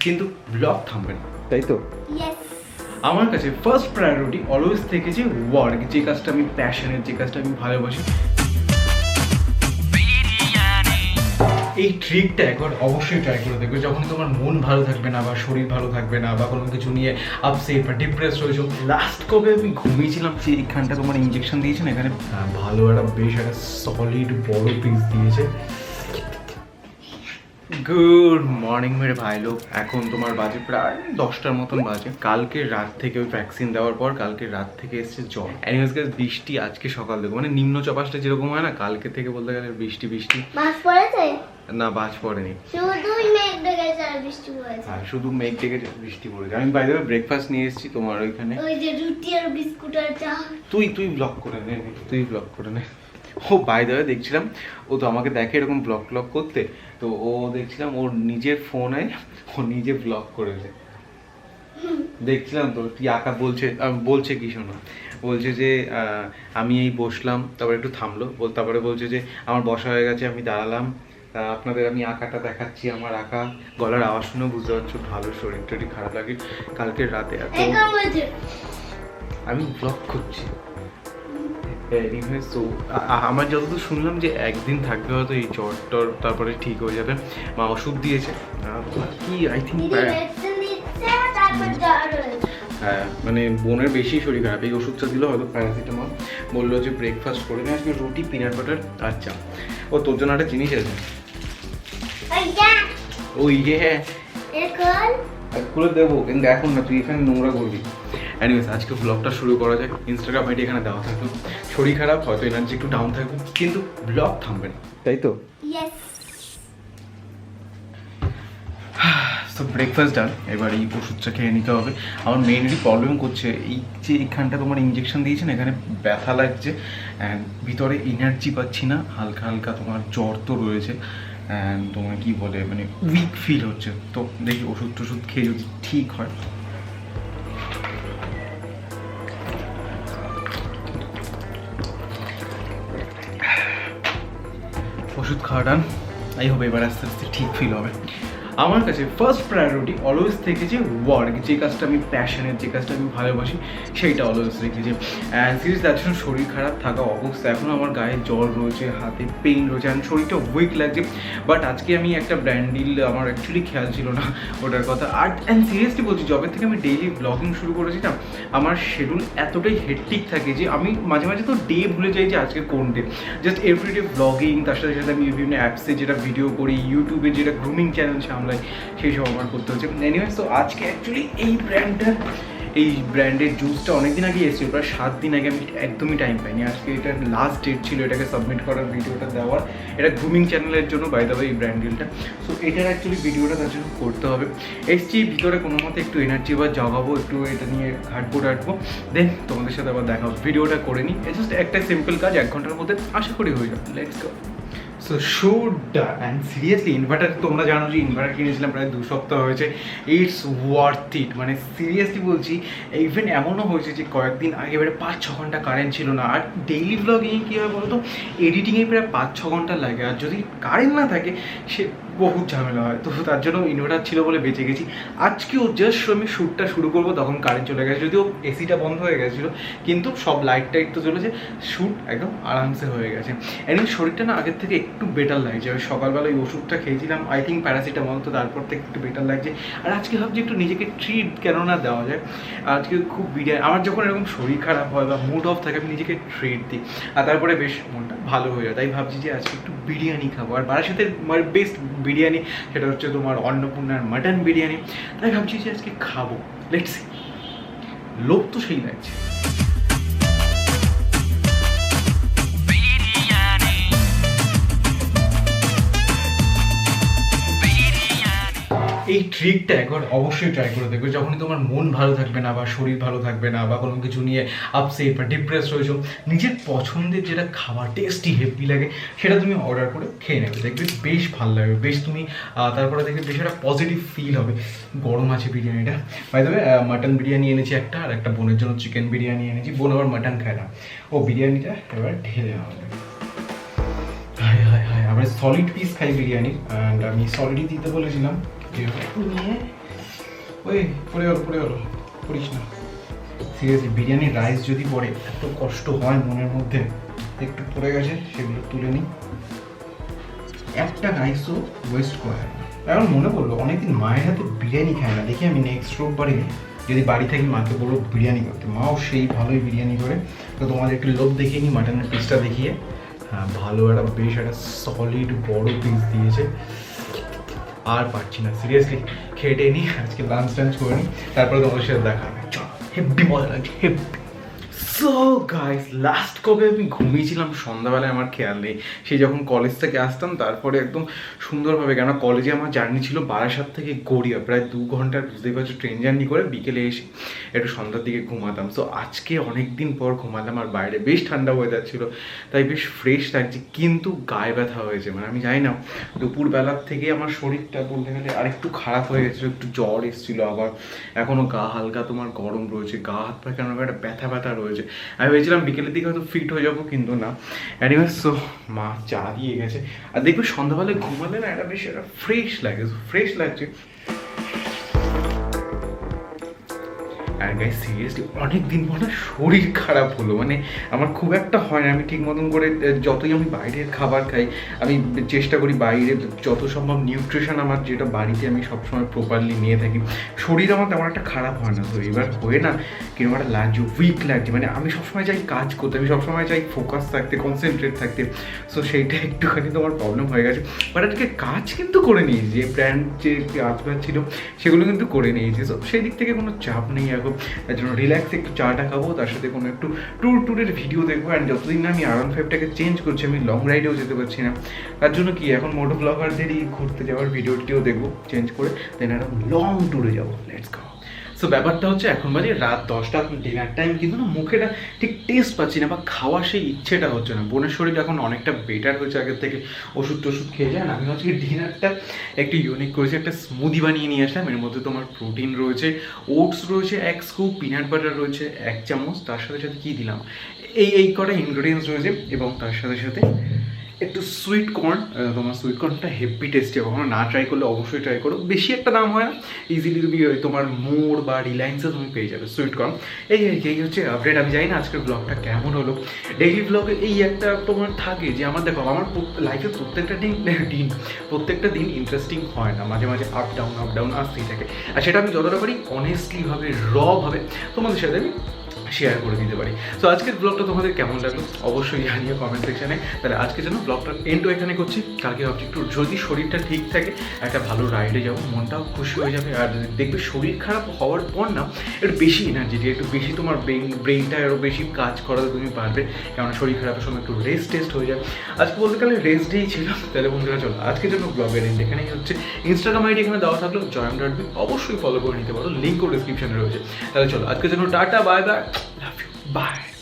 কিন্তু ব্লগ থামবে না, তাই তো? আমার কাছে ফার্স্ট প্রায়োরিটি অলওয়েজ থেকে যে ওয়ার্ক, যে কাজটা আমি প্যাশনের, যে কাজটা আমি ভালোবাসি। এই ট্রিকটা একবার অবশ্যই ট্রাই করে দেখবে যখন তোমার মন ভালো থাকবে না বা শরীর ভালো থাকবে না বা কোনো কিছু নিয়ে আপসেট বা ডিপ্রেস রয়েছে। লাস্ট কবে আমি ঘুমিয়েছিলাম সেই এইখানটা তোমার ইঞ্জেকশন দিয়েছেন এখানে, ভালো একটা বেশ একটা সলিড বড় পিস দিয়েছে। গুড মর্নিং মেরে ভাই লোক, এখন তোমার বাজে প্রায় 10টার মতন বাজে। কালকে রাত থেকে ওই ভ্যাকসিন দেওয়ার পর কালকে রাত থেকে এসছে জ্বর। এনিওয়েজ গাইস, বৃষ্টি আজকে সকাল থেকে মানে নিম্নচাপ যেরকম হয় না, কালকে থেকে বলতে গেলে বৃষ্টি বৃষ্টি। বাজ পড়েছে? না, বাজ পড়েনি, শুধুই মেঘ ডেকেছে আর বৃষ্টি পড়েছে। হ্যাঁ শুধু মেঘ ডেকেছে, বৃষ্টি পড়েছে। আমি বাইরে ব্রেকফাস্ট নিয়ে এসেছি তোমার ওইখানে। ওই যে রুটি আর বিস্কুট আর চা। তুই ব্লগ করে নে, তুই ব্লগ করে নে। ও বাই দ্য ওয়ে দেখছিলাম, ও তো আমাকে দেখে এরকম ব্লগ করতে, তো ও দেখছিলাম ওর নিজের ফোনে ও নিজে ব্লগ করেছে। দেখছিলাম তো তুই আঁকা বলছে কি শোনো, বলছে যে আমি এই বসলাম, তারপরে একটু থামলো, তারপরে বলছে যে আমার বসা হয়ে গেছে, আমি দাঁড়ালাম, আপনাদের আমি আঁকাটা দেখাচ্ছি। আমার আঁকা গলার আওয়াজ শুনে বুঝতে পারছো ভালো শরীর টরীর খারাপ লাগে। কালকের রাতে এত আমি ব্লগ করছি। তো আমার যতদূর শুনলাম যে একদিন থাকবে হয়তো এই জ্বর টর, তারপরে ঠিক হয়ে যাবে। মা ওষুধ দিয়েছে কি আই থিঙ্ক, হ্যাঁ মানে বোনের বেশি শরীর খারাপ, এই ওষুধটা দিল হয়তো প্যারাসিটামল। বললো যে ব্রেকফাস্ট করে নিয়ে আজকে রুটি পিনাট বাটার আর চা। ও তোর জন্য একটা জিনিস আছে, ওই যে হ্যাঁ খুলে দেবো, কিন্তু এখন না, তুই এখানে নোংরা করবি। এনিওয়েজ আজকে ব্লগটা শুরু করা যায়। ইনস্টাগ্রাম আইডি এখানে দেওয়া থাকবে। শরীর খারাপ, হয়তো এনার্জি একটু ডাউন থাকবে, কিন্তু ব্লগ থামবে না, তাই তো? তো ব্রেকফাস্ট ডান, এবার এই ওষুধটা খেয়ে নিতে হবে। আমার মেইনলি প্রবলেম করছে এই যে এইখানটা তোমার ইঞ্জেকশন দিয়েছে না, এখানে ব্যথা লাগছে অ্যান্ড ভিতরে এনার্জি পাচ্ছি না, হালকা হালকা তোমার জ্বর তো রয়েছে অ্যান্ড তোমার কি বলে মানে উইক ফিল হচ্ছে। তো দেখি ওষুধ টষুধ খেয়ে যদি ঠিক হয়। ওষুধ খাওয়া ডান, এই হবে, এবার আস্তে আস্তে ঠিক ফিল হবে। আমার কাছে ফার্স্ট প্রায়োরিটি অলওয়েজ থেকে যে ওয়ার্ক, যে কাজটা আমি প্যাশনের, যে কাজটা আমি ভালোবাসি সেইটা অলওয়েজ রেখেছি। অ্যান্ড সিরিয়াস তার জন্য শরীর খারাপ থাকা অবস্থা, এখনও আমার গায়ে জ্বর রয়েছে, হাতে পেইন রয়েছে অ্যান্ড শরীরটা উইক লাগছে। বাট আজকে আমি একটা ব্র্যান্ড ডিল, আমার অ্যাকচুয়ালি খেয়াল ছিল না ওটার কথা। আর অ্যান্ড সিরিয়াসলি বলছি, যবে থেকে আমি ডেইলি ব্লগিং শুরু করেছি না, আমার শিডিউল এতটাই হেক্টিক থাকে যে আমি মাঝে মাঝে তো ডে ভুলে যাই যে আজকে কোন ডে। জাস্ট এভরিডে ব্লগিং, তার সাথে সাথে আমি বিভিন্ন অ্যাপসে যেটা ভিডিও করি, ইউটিউবে যেটা গ্রুমিং চ্যানেল সামলাই, সেই সব আমার করতে হচ্ছে। এনিওয়েজ তো আজকে অ্যাকচুয়ালি এই ব্র্যান্ডের জুসটা অনেকদিন আগে এসেছিল, প্রায় 7 দিন আগে, আমি একদমই টাইম পাইনি। আজকে এটার লাস্ট ডেট ছিল এটাকে সাবমিট করার, ভিডিওটা দেওয়ার। এটা গ্রুমিং চ্যানেলের জন্য বাই দ্য ওয়ে এই ব্র্যান্ড ডিলটা। সো এটার অ্যাকচুয়ালি ভিডিওটা তার জন্য করতে হবে। এসছি ভিতরে কোনো মতে একটু এনার্জি বা জাগাবো, একটু এটা নিয়ে ঘাটবো টাটবো, দেন তোমাদের সাথে আবার দেখা হবে। ভিডিওটা করে নিই, জাস্ট একটা সিম্পল কাজ, 1 ঘন্টার মধ্যে আশা করি হয়ে যাবে। Let's go. So should and seriously inverter, তোমরা জানো যে ইনভার্টার কিনেছিলাম প্রায় 2 সপ্তাহ হয়েছে। ইটস ওয়ার্থ ইট, মানে সিরিয়াসলি বলছি। ইভেন এমনও হয়েছে যে কয়েকদিন আগে এবারে 5-6 ঘন্টা কারেন্ট ছিল না। আর ডেইলি ব্লগিংয়ে কী হয় বলো তো, এডিটিংয়ে প্রায় 5-6 ঘন্টা লাগে, আর যদি কারেন্ট না থাকে সে বহুত ঝামেলা হয়। তো তার জন্য ইনভার্টার ছিল বলে বেঁচে গেছি। আজকেও জাস্ট আমি শ্যুটটা শুরু করবো তখন কারেন্ট চলে গেছে, যদিও এসিটা বন্ধ হয়ে গেছিলো, কিন্তু সব লাইট টাইট তো চলেছে, শ্যুট একদম আরামসে হয়ে গেছে। এমনি শরীরটা না আগের থেকে একটু বেটার লাগছে। ওই সকালবেলা ওই ওষুধটা খেয়েছিলাম, আই থিঙ্ক প্যারাসিটামল, তো তারপর থেকে একটু বেটার লাগছে। আর আজকে ভাবছি একটু নিজেকে ট্রিট কেন না দেওয়া যায়। আজকে খুব বিরিয়ানি, আমার যখন এরকম শরীর খারাপ হয় বা মুড অফ থাকে, আমি নিজেকে ট্রিট দিই আর তারপরে বেশ মনটা ভালো হয়ে যায়। তাই ভাবছি যে আজকে একটু বিরিয়ানি খাবো। আর বারাসাতের বেস্ট বিরিয়ানি সেটা হচ্ছে তোমার অন্নপূর্ণার মাটন বিরিয়ানি। তাই ভাবছি যে আজকে খাবো, লেটস সি। লোভ তো সেই লাগছে। এই ট্রিকটা একবার অবশ্যই ট্রাই করে দেখবে যখনই তোমার মন ভালো থাকবে না বা শরীর ভালো থাকবে না বা কোনো কিছু নিয়ে আপসেট বা ডিপ্রেস রয়েছো, নিজের পছন্দের যেটা খাবার টেস্টি হেভি লাগে সেটা তুমি অর্ডার করে খেয়ে নেবে, দেখবে বেশ ভালো লাগবে, বেশ তুমি তারপরে দেখবে বেশ একটা পজিটিভ ফিল হবে। গরম আছে বিরিয়ানিটা, by the way mutton biryani এনেছি একটা, আর একটা বোনের জন্য চিকেন বিরিয়ানি এনেছি। বোন আবার মাটন খায় না, ও বিরিয়ানিটা এবার ঢেলে হবে। হায় হায় হায়, আমরা সলিড পিস খাই বিরিয়ানি, অ্যান্ড আমি সলিডই দিতে বলেছিলাম। নিয়ে ওই পড়ে গেল পড়িস না। সিরিয়াসলি বিরিয়ানির রাইস যদি পড়ে এত কষ্ট হয় মনের মধ্যে। একটু পড়ে গেছে, সেগুলো তুলে নিই। একটা রাইসও ওয়েস্ট করে না। এখন মনে পড়লো অনেকদিন মায়ের হাতে বিরিয়ানি খায় না, দেখি আমি নেক্সট রোববারে যদি বাড়ি থাকি মাকে বলবো বিরিয়ানি করতে। মাও সেই ভালোই বিরিয়ানি করে। তো তোমাদের একটু লোভ দেখিয়ে নিই মাটনের পিসটা দেখিয়ে। হ্যাঁ, ভালো একটা বেশ একটা সলিড বড় পিস দিয়েছে। আর পারছি না সিরিয়াসলি, খেটে নিই আজকে, লাঞ্চ টাঞ্চ করে নিই, তারপরে তোমাদের সাথে দেখা হবে। চল, হেব্বি মজা লাগছে, হেব্বি। সো গাইস, লাস্ট কবে আমি ঘুমিয়েছিলাম সন্ধ্যাবেলায় আমার খেয়াল নেই। সেই যখন কলেজ থেকে আসতাম, তারপরে একদম সুন্দরভাবে, কেন কলেজে আমার জার্নি ছিল বারাসাত থেকে গড়িয়া, প্রায় 2 ঘন্টার, বুঝতেই পারছো, ট্রেন জার্নি করে বিকেলে এসে একটু সন্ধ্যার দিকে ঘুমাতাম। সো আজকে অনেক দিন পর ঘুমালাম, আর বাইরে বেশ ঠান্ডা ওয়েদার ছিল, তাই বেশ ফ্রেশ লাগছে। কিন্তু গায়ে ব্যথা হয়েছে, মানে আমি জানি না, দুপুরবেলার থেকে আমার শরীরটা বলতে গেলে আরেকটু খারাপ হয়ে গেছিলো, একটু জ্বর এসেছিলো, আবার এখনও গা হালকা তোমার গরম রয়েছে, গা হাত পায়ে কেন একটা ব্যথা ব্যথা রয়েছে। আমি ভেবেছিলাম বিকেলের দিকে হয়তো ফিট হয়ে যাবো, কিন্তু না। অ্যানিওয়েজ, সো মা চা দিয়ে গেছে, আর দেখবে সন্ধ্যাবেলায় ঘুমালে না একটা বেশ একটা ফ্রেশ লাগে, ফ্রেশ লাগছে। আর গাইস সিরিয়াসলি অনেক দিন পর না শরীর খারাপ হলো, মানে আমার খুব একটা হয় না। আমি ঠিক মতন করে যতই আমি বাইরের খাবার খাই, আমি চেষ্টা করি বাইরে যত সম্ভব নিউট্রিশন আমার যেটা বাড়িতে আমি সবসময় প্রপারলি নিয়ে থাকি, শরীর আমার তেমন একটা খারাপ হয় না। তো এবার হয়ে না কিরকম একটা লাগছে, উইক লাগছে, মানে আমি সবসময় চাই কাজ করতে, আমি সবসময় চাই ফোকাস থাকতে, কনসেন্ট্রেট থাকতে। সো সেইটা একটুখানি তোমার প্রবলেম হয়ে গেছে। বাট আজকে কাজ কিন্তু করে নিয়েছি, যে ব্র্যান্ড যে কাজবাজ ছিল সেগুলো কিন্তু করে নিয়েছি। সো সেই দিক থেকে কোনো চাপ নেই এখন। তার জন্য রিল্যাক্স একটু চাটা খাবো, তার সাথে কোনো একটু ট্যুরের ভিডিও দেখবো। অ্যান্ড যতদিন না আমি R15টাকে চেঞ্জ করছি, আমি লং রাইডেও যেতে পারছি না, তার জন্য কি এখন মোটো ব্লগারদেরই ঘুরতে যাওয়ার ভিডিওটিও দেখবো চেঞ্জ করে, দেন একটা লং ট্যুরে যাবো। Let's go. সো ব্যাপারটা হচ্ছে এখন বাজে রাত 10টা, ডিনার টাইম, কিন্তু না মুখেটা ঠিক টেস্ট পাচ্ছি না, বা খাওয়ার সেই ইচ্ছেটা হচ্ছে না। বোনের শরীর এখন অনেকটা বেটার হয়েছে আগের থেকে, ওষুধ টষুধ খেয়ে যায় না। আমি আজকে ডিনারটা একটু ইউনিক করেছি, একটা স্মুদি বানিয়ে নিয়ে আসলাম। এর মধ্যে তোমার প্রোটিন রয়েছে, ওটস রয়েছে 1 স্কুপ, পিনাট বাটার রয়েছে 1 চামচ, তার সাথে সাথে কী দিলাম, এই কটা ইনগ্রেডিয়েন্টস রয়েছে, এবং তার সাথে সাথে একটু সুইট কর্ন। তোমার সুইট কর্নটা হেভি টেস্টি, কখনো না ট্রাই করলে অবশ্যই ট্রাই করো। বেশি একটা দাম হয় না, ইজিলি তুমি তোমার মোর বা রিলায়েন্সে তুমি পেয়ে যাবে সুইট কর্ন। এই হচ্ছে আপডেট। আমি জানি না আজকের ব্লগটা কেমন হলো। ডেইলি ব্লগে এই একটা তোমার থাকে যে আমার দেখো, আমার লাইফে প্রত্যেকটা দিন ইন্টারেস্টিং হয় না, মাঝে মাঝে আপ ডাউন আসতেই থাকে। আর সেটা আমি যতটা পারি অনেস্টলিভাবে, রভাবে তোমাদের সাথে আমি শেয়ার করে দিতে পারি। সো আজকের ব্লগটা তোমাদের কেমন লাগলো অবশ্যই জানিও কমেন্ট সেকশনে। তাহলে আজকের জন্য ব্লগটা এন্ডও এখানে করছি। কালকে ভাবছি একটু যদি শরীরটা ঠিক থাকে একটা ভালো রাইডে যাবো, মনটাও খুশি হয়ে যাবে। আর দেখবে শরীর খারাপ হওয়ার পর না একটু বেশি এনার্জি, একটু বেশি তোমার ব্রেনটা আরও বেশি কাজ করাতে তুমি পারবে, কেননা শরীর খারাপের সময় একটু রেস্ট হয়ে যায়। আজকে বলতে গেলে রেস্ট ডেই ছিল। তাহলে বন্ধুরা চলো আজকের জন্য ব্লগের এন্ড এখানেই হচ্ছে। ইনস্টাগ্রাম আইডি এখানে দেওয়া থাকলো জয়ম.বি, অবশ্যই ফলো করে নিতে পারো, লিঙ্কও ডিসক্রিপশনে রয়েছে। তাহলে চলো আজকের জন্য tata, bye bye, love you, by.